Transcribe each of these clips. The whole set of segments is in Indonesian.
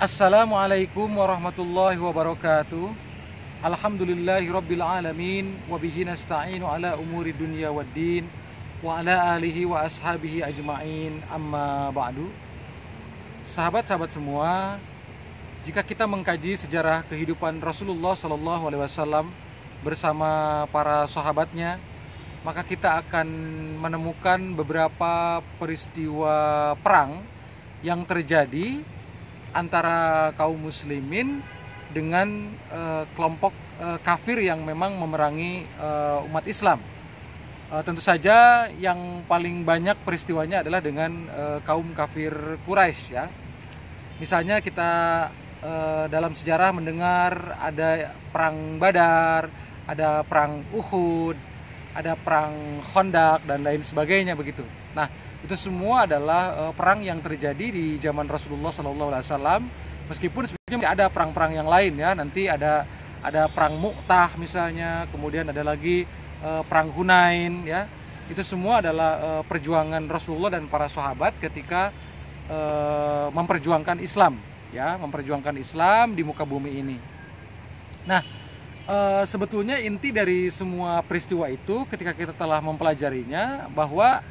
Assalamualaikum warahmatullahi wabarakatuh. Alhamdulillahirabbil alamin wa bihi nasta'inu ala umuri dunya waddin wa ala alihi wa ashabihi ajmain, amma ba'du. Sahabat-sahabat semua, jika kita mengkaji sejarah kehidupan Rasulullah Shallallahu Alaihi Wasallam bersama para sahabatnya, maka kita akan menemukan beberapa peristiwa perang yang terjadi antara kaum muslimin dengan kelompok kafir yang memang memerangi umat Islam. Tentu saja yang paling banyak peristiwanya adalah dengan kaum kafir Quraisy, ya. Misalnya kita dalam sejarah mendengar ada perang Badar, ada perang Uhud, ada perang Khandaq dan lain sebagainya begitu. Nah, itu semua adalah perang yang terjadi di zaman Rasulullah SAW. Meskipun sebenarnya ada perang-perang yang lain, ya. Nanti ada perang Mu'tah misalnya, kemudian ada lagi perang Hunain, ya. Itu semua adalah perjuangan Rasulullah dan para sahabat ketika memperjuangkan Islam, ya, memperjuangkan Islam di muka bumi ini. Nah, sebetulnya inti dari semua peristiwa itu ketika kita telah mempelajarinya bahwa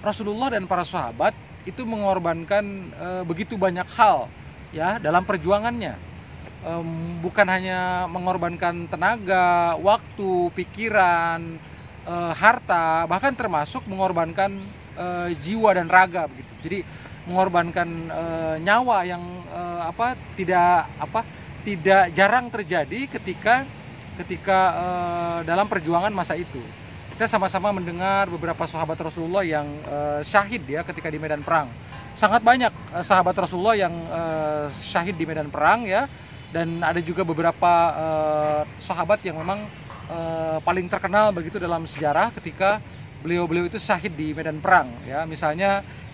Rasulullah dan para sahabat itu mengorbankan begitu banyak hal, ya, dalam perjuangannya. Bukan hanya mengorbankan tenaga, waktu, pikiran, harta, bahkan termasuk mengorbankan jiwa dan raga begitu. Jadi mengorbankan nyawa yang tidak jarang terjadi ketika dalam perjuangan masa itu. Kita sama-sama mendengar beberapa sahabat Rasulullah yang syahid, ya, ketika di medan perang. Sangat banyak sahabat Rasulullah yang syahid di medan perang, ya. Dan ada juga beberapa sahabat yang memang paling terkenal begitu dalam sejarah ketika beliau-beliau itu syahid di medan perang, ya.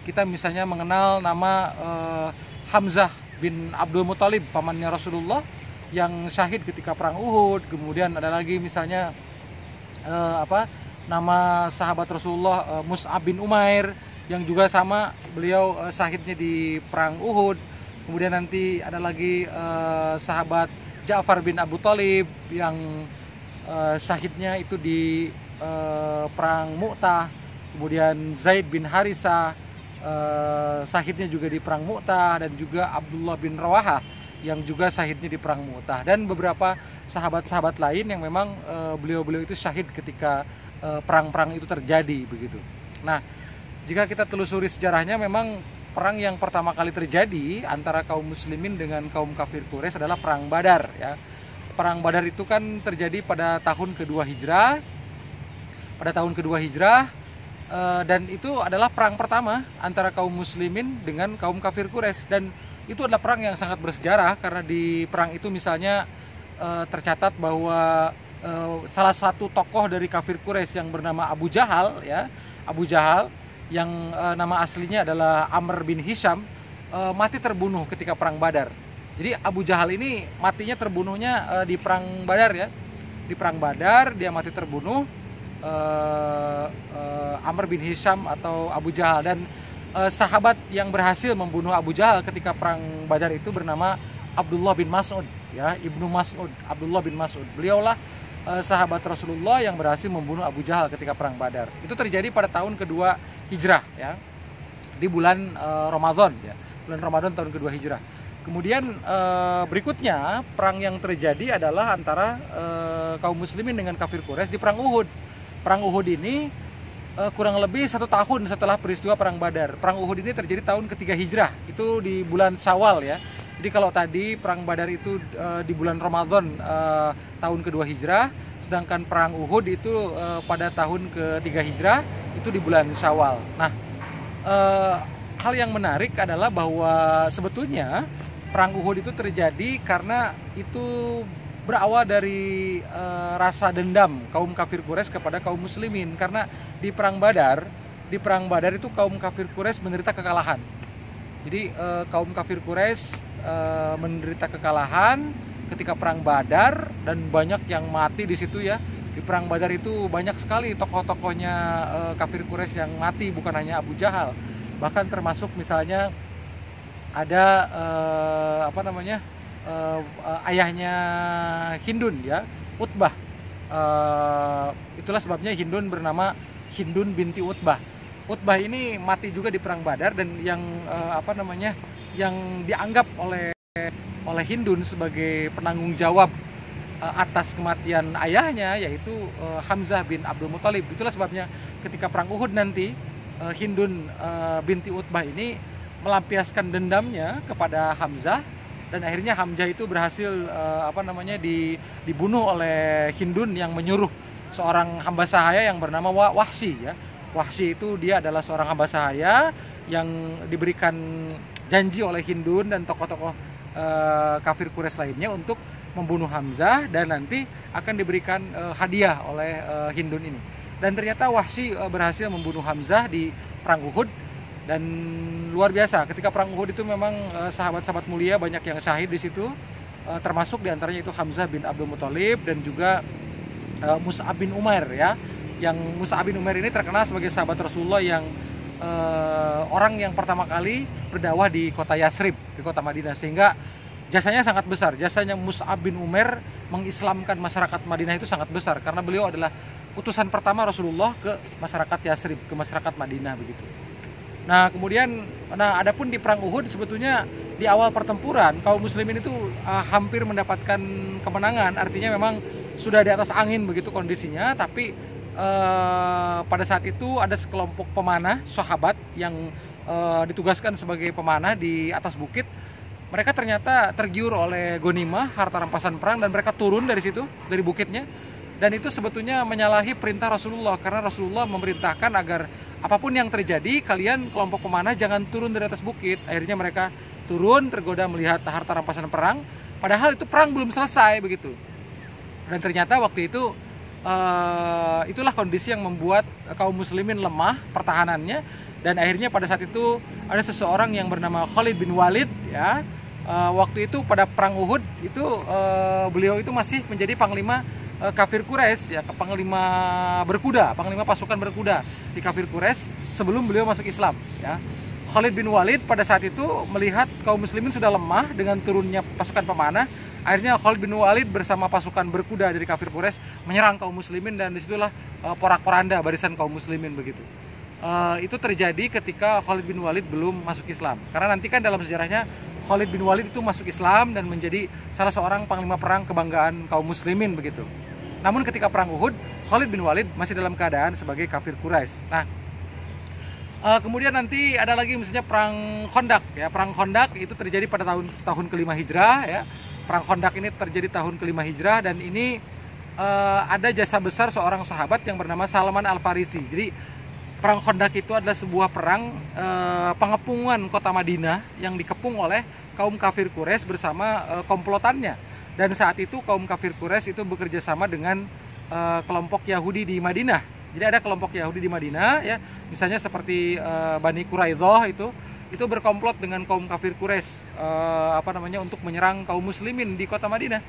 Kita mengenal nama Hamzah bin Abdul Muthalib, pamannya Rasulullah, yang syahid ketika perang Uhud. Kemudian ada lagi misalnya nama sahabat Rasulullah Mus'ab bin Umair yang juga sama, beliau syahidnya di perang Uhud. Kemudian nanti ada lagi sahabat Ja'far bin Abu Thalib yang syahidnya itu di perang Mu'tah. Kemudian Zaid bin Harisah syahidnya juga di perang Mu'tah, dan juga Abdullah bin Rawahah yang juga syahidnya di perang Mu'tah, dan beberapa sahabat-sahabat lain yang memang beliau-beliau itu syahid ketika perang-perang itu terjadi begitu. Nah, jika kita telusuri sejarahnya, memang perang yang pertama kali terjadi antara kaum muslimin dengan kaum kafir Quraisy adalah perang Badar, ya. Perang Badar itu kan terjadi pada tahun kedua Hijrah. Dan itu adalah perang pertama antara kaum muslimin dengan kaum kafir Quraisy, dan itu adalah perang yang sangat bersejarah karena di perang itu misalnya tercatat bahwa salah satu tokoh dari kafir Quraisy yang bernama Abu Jahal, ya, Abu Jahal yang nama aslinya adalah Amr bin Hisham, mati terbunuh ketika perang Badar. Jadi Abu Jahal ini matinya terbunuhnya di perang Badar, ya. Di perang Badar dia mati terbunuh, Amr bin Hisham atau Abu Jahal. Dan sahabat yang berhasil membunuh Abu Jahal ketika perang Badar itu bernama Abdullah bin Mas'ud, ya, Ibnu Mas'ud, Abdullah bin Mas'ud. Beliaulah sahabat Rasulullah yang berhasil membunuh Abu Jahal ketika perang Badar. Itu terjadi pada tahun kedua Hijrah, ya, di bulan Ramadan, ya, bulan Ramadan tahun kedua Hijrah. Kemudian berikutnya perang yang terjadi adalah antara kaum muslimin dengan kafir Quraisy di perang Uhud. Perang Uhud ini kurang lebih 1 tahun setelah peristiwa perang Badar. Perang Uhud ini terjadi tahun ketiga Hijrah, itu di bulan Syawal, ya. Jadi kalau tadi perang Badar itu di bulan Ramadan tahun kedua Hijrah, sedangkan perang Uhud itu pada tahun ketiga Hijrah, itu di bulan Syawal. Nah, hal yang menarik adalah bahwa sebetulnya perang Uhud itu terjadi karena itu berawal dari rasa dendam kaum kafir Quraisy kepada kaum muslimin, karena di perang Badar itu kaum kafir Quraisy menderita kekalahan. Jadi kaum kafir Quraisy menderita kekalahan ketika perang Badar, dan banyak yang mati di situ, ya. Di perang Badar itu banyak sekali tokoh-tokohnya kafir Quraisy yang mati, bukan hanya Abu Jahal. Bahkan termasuk misalnya ada ayahnya Hindun ya, Utbah. Itulah sebabnya Hindun bernama Hindun binti Utbah. Utbah ini mati juga di perang Badar, dan yang yang dianggap oleh Hindun sebagai penanggung jawab atas kematian ayahnya, yaitu Hamzah bin Abdul Muthalib. Itulah sebabnya ketika perang Uhud nanti, Hindun binti Utbah ini melampiaskan dendamnya kepada Hamzah, dan akhirnya Hamzah itu berhasil dibunuh oleh Hindun yang menyuruh seorang hamba sahaya yang bernama Wahsy ya. Wahsy itu dia adalah seorang hamba sahaya yang diberikan janji oleh Hindun dan tokoh-tokoh kafir Quraisy lainnya untuk membunuh Hamzah, dan nanti akan diberikan hadiah oleh Hindun ini. Dan ternyata Wahsy berhasil membunuh Hamzah di perang Uhud. Dan luar biasa, ketika perang Uhud itu memang sahabat-sahabat mulia banyak yang syahid di situ, termasuk diantaranya itu Hamzah bin Abdul Muthalib dan juga Mus'ab bin Umair ya. Yang Mus'ab bin Umair ini terkenal sebagai sahabat Rasulullah yang orang yang pertama kali berdakwah di kota Yathrib, di kota Madinah, sehingga jasanya sangat besar. Jasanya Mus'ab bin Umair mengislamkan masyarakat Madinah itu sangat besar, karena beliau adalah utusan pertama Rasulullah ke masyarakat Yathrib, ke masyarakat Madinah begitu. Nah kemudian, adapun di perang Uhud sebetulnya di awal pertempuran kaum muslimin itu hampir mendapatkan kemenangan, artinya memang sudah di atas angin begitu kondisinya, tapi pada saat itu ada sekelompok pemanah sahabat yang ditugaskan sebagai pemanah di atas bukit. Mereka ternyata tergiur oleh ghanimah, harta rampasan perang, dan mereka turun dari situ, dari bukitnya. Dan itu sebetulnya menyalahi perintah Rasulullah, karena Rasulullah memerintahkan agar apapun yang terjadi, kalian kelompok pemanah jangan turun dari atas bukit. Akhirnya mereka turun, tergoda melihat harta rampasan perang, padahal itu perang belum selesai begitu. Dan ternyata waktu itu itulah kondisi yang membuat kaum muslimin lemah pertahanannya. Dan akhirnya pada saat itu ada seseorang yang bernama Khalid bin Walid ya. Waktu itu pada perang Uhud itu beliau itu masih menjadi panglima kafir Quraisy ya, panglima berkuda, panglima pasukan berkuda di kafir Quraisy sebelum beliau masuk Islam ya. Khalid bin Walid pada saat itu melihat kaum muslimin sudah lemah dengan turunnya pasukan pemanah. Akhirnya Khalid bin Walid bersama pasukan berkuda dari kafir Quraisy menyerang kaum muslimin, dan disitulah porak-poranda barisan kaum muslimin begitu. Itu terjadi ketika Khalid bin Walid belum masuk Islam, karena nanti kan dalam sejarahnya Khalid bin Walid itu masuk Islam dan menjadi salah seorang panglima perang kebanggaan kaum muslimin begitu. Namun ketika perang Uhud, Khalid bin Walid masih dalam keadaan sebagai kafir Quraisy. Nah, kemudian nanti ada lagi misalnya perang Khandaq ya. Perang Khandaq itu terjadi pada tahun ke-5 Hijrah ya. Perang Khandaq ini terjadi tahun ke-5 Hijrah, dan ini ada jasa besar seorang sahabat yang bernama Salman Al-Farisi. Jadi perang Khandaq itu adalah sebuah perang pengepungan kota Madinah yang dikepung oleh kaum kafir Quraisy bersama komplotannya. Dan saat itu kaum kafir Quraisy itu bekerja sama dengan kelompok Yahudi di Madinah. Jadi ada kelompok Yahudi di Madinah ya, misalnya seperti Bani Quraidah itu berkomplot dengan kaum kafir Quraisy untuk menyerang kaum muslimin di kota Madinah.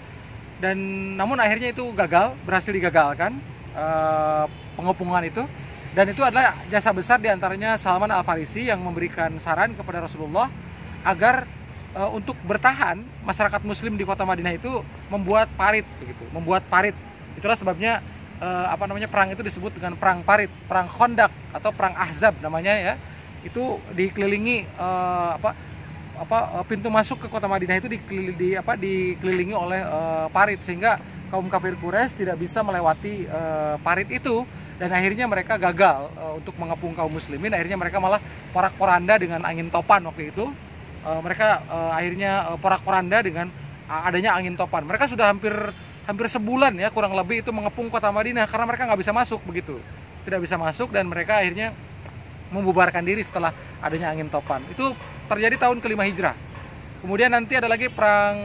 Dan namun akhirnya itu gagal, berhasil digagalkan pengepungan itu. Dan itu adalah jasa besar diantaranya Salman Al-Farisi yang memberikan saran kepada Rasulullah agar untuk bertahan masyarakat muslim di kota Madinah itu membuat parit begitu, membuat parit. Itulah sebabnya perang itu disebut dengan perang parit, perang Khandaq atau perang Ahzab namanya ya. Itu dikelilingi pintu masuk ke kota Madinah itu dikelilingi oleh parit, sehingga kaum kafir Quraisy tidak bisa melewati parit itu, dan akhirnya mereka gagal untuk mengepung kaum muslimin. Akhirnya mereka malah porak-poranda dengan angin topan waktu itu. Mereka akhirnya porak-poranda dengan adanya angin topan. Mereka sudah hampir sebulan ya kurang lebih itu mengepung kota Madinah, karena mereka nggak bisa masuk begitu, tidak bisa masuk, dan mereka akhirnya membubarkan diri setelah adanya angin topan. Itu terjadi tahun ke-5 Hijrah. Kemudian nanti ada lagi perang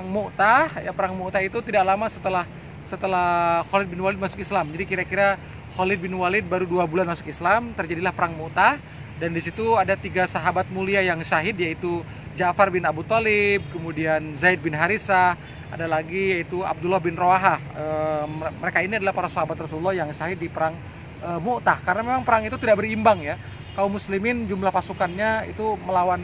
Mu'tah ya. Perang Mu'tah itu tidak lama setelah Khalid bin Walid masuk Islam. Jadi kira-kira Khalid bin Walid baru 2 bulan masuk Islam, terjadilah perang Mu'tah. Dan di situ ada 3 sahabat mulia yang syahid, yaitu Ja'far bin Abu Thalib, kemudian Zaid bin Harisah, ada lagi yaitu Abdullah bin Rawahah. Mereka ini adalah para sahabat Rasulullah yang syahid di perang Mu'tah, karena memang perang itu tidak berimbang ya. kaum muslimin jumlah pasukannya itu melawan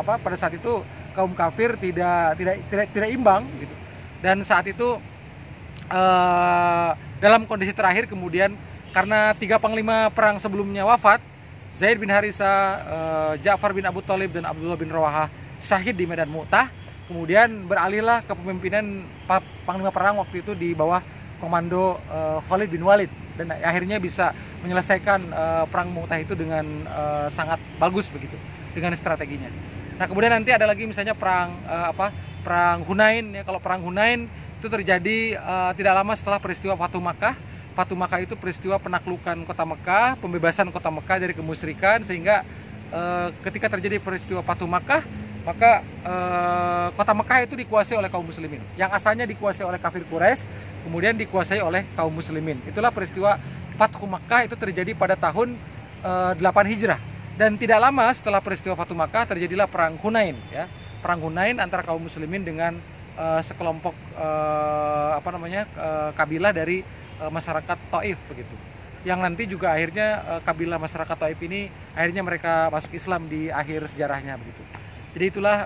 pada saat itu kaum kafir tidak imbang gitu. Dan saat itu dalam kondisi terakhir kemudian karena 3 panglima perang sebelumnya wafat, Zaid bin Harithah, Ja'far bin Abu Thalib dan Abdullah bin Rawahah syahid di medan Mu'tah. Kemudian beralihlah kepemimpinan panglima perang waktu itu di bawah komando Khalid bin Walid, dan akhirnya bisa menyelesaikan perang Mu'tah itu dengan sangat bagus begitu dengan strateginya. Nah, kemudian nanti ada lagi misalnya perang Hunain ya. Kalau perang Hunain itu terjadi tidak lama setelah peristiwa Fatu Makkah. Fatu Makkah itu peristiwa penaklukan kota Mekah, pembebasan kota Mekah dari kemusyrikan, sehingga ketika terjadi peristiwa Fatu Makkah, maka kota Mekah itu dikuasai oleh kaum muslimin. Yang asalnya dikuasai oleh kafir Quraisy, kemudian dikuasai oleh kaum muslimin. Itulah peristiwa Fathu Makkah, itu terjadi pada tahun 8 Hijrah. Dan tidak lama setelah peristiwa Fatu Makkah terjadilah perang Hunain ya. Perang Hunain antara kaum muslimin dengan sekelompok kabilah dari masyarakat Taif begitu. Yang nanti juga akhirnya kabilah masyarakat Taif ini akhirnya mereka masuk Islam di akhir sejarahnya begitu. Jadi itulah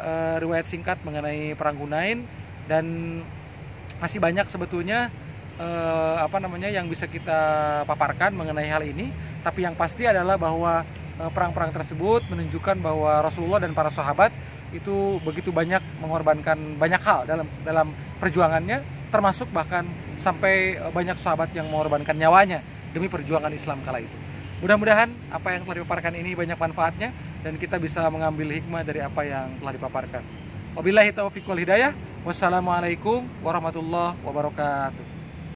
riwayat singkat mengenai perang Hunain, dan masih banyak sebetulnya yang bisa kita paparkan mengenai hal ini. Tapi yang pasti adalah bahwa perang-perang tersebut menunjukkan bahwa Rasulullah dan para sahabat itu begitu banyak mengorbankan banyak hal dalam perjuangannya, termasuk bahkan sampai banyak sahabat yang mengorbankan nyawanya demi perjuangan Islam kala itu. Mudah-mudahan apa yang telah dipaparkan ini banyak manfaatnya dan kita bisa mengambil hikmah dari apa yang telah dipaparkan. Wabillahi taufiq wal hidayah. Wassalamualaikum warahmatullahi wabarakatuh.